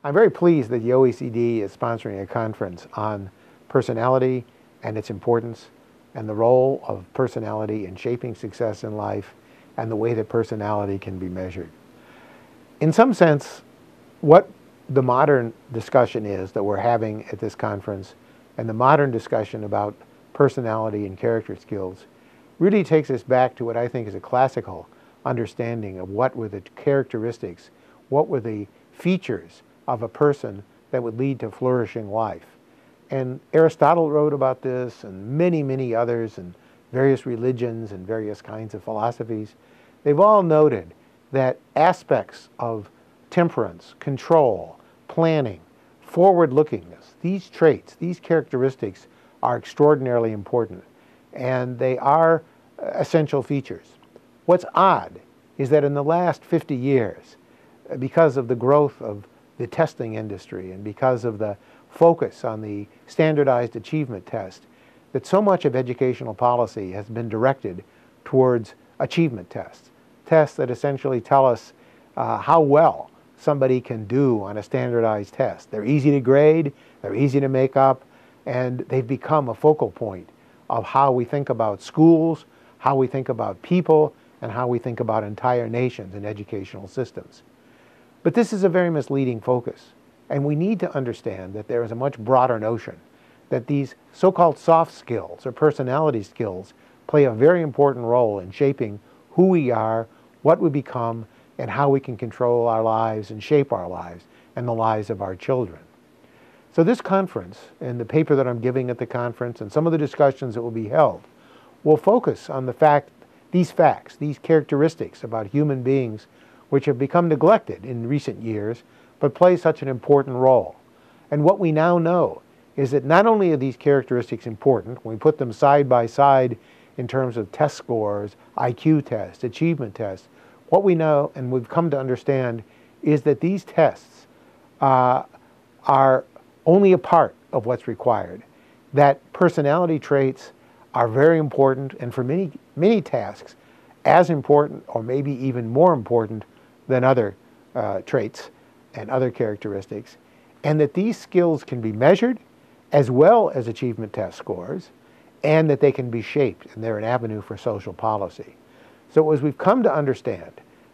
I'm very pleased that the OECD is sponsoring a conference on personality and its importance and the role of personality in shaping success in life and the way that personality can be measured. In some sense, what the modern discussion is that we're having at this conference and the modern discussion about personality and character skills really takes us back to what I think is a classical understanding of what were the characteristics, what were the features of a person that would lead to flourishing life. And Aristotle wrote about this, and many, many others, and various religions and various kinds of philosophies. They've all noted that aspects of temperance, control, planning, forward-lookingness, these traits, these characteristics are extraordinarily important, and they are essential features. What's odd is that in the last 50 years, because of the growth of the testing industry and because of the focus on the standardized achievement test, that so much of educational policy has been directed towards achievement tests, tests that essentially tell us how well somebody can do on a standardized test. They're easy to grade, they're easy to make up, and they've become a focal point of how we think about schools, how we think about people, and how we think about entire nations and educational systems. But this is a very misleading focus, and we need to understand that there is a much broader notion that these so-called soft skills or personality skills play a very important role in shaping who we are, what we become, and how we can control our lives and shape our lives and the lives of our children. So this conference and the paper that I'm giving at the conference and some of the discussions that will be held will focus on these facts, these characteristics about human beings which have become neglected in recent years, but play such an important role. And what we now know is that not only are these characteristics important, when we put them side by side in terms of test scores, IQ tests, achievement tests, what we know and we've come to understand is that these tests are only a part of what's required. That personality traits are very important and for many, many tasks as important or maybe even more important than other traits and other characteristics, and that these skills can be measured as well as achievement test scores, and that they can be shaped, and they're an avenue for social policy. So as we've come to understand,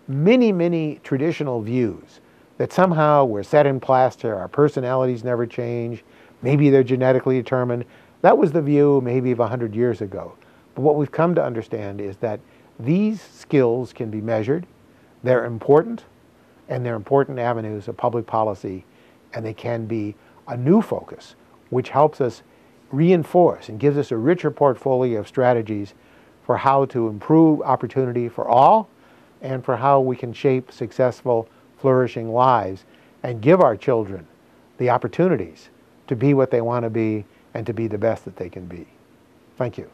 many, many traditional views that somehow we're set in plaster, our personalities never change, maybe they're genetically determined, that was the view maybe of 100 years ago. But what we've come to understand is that these skills can be measured, they're important, and they're important avenues of public policy, and they can be a new focus which helps us reinforce and gives us a richer portfolio of strategies for how to improve opportunity for all and for how we can shape successful, flourishing lives and give our children the opportunities to be what they want to be and to be the best that they can be. Thank you.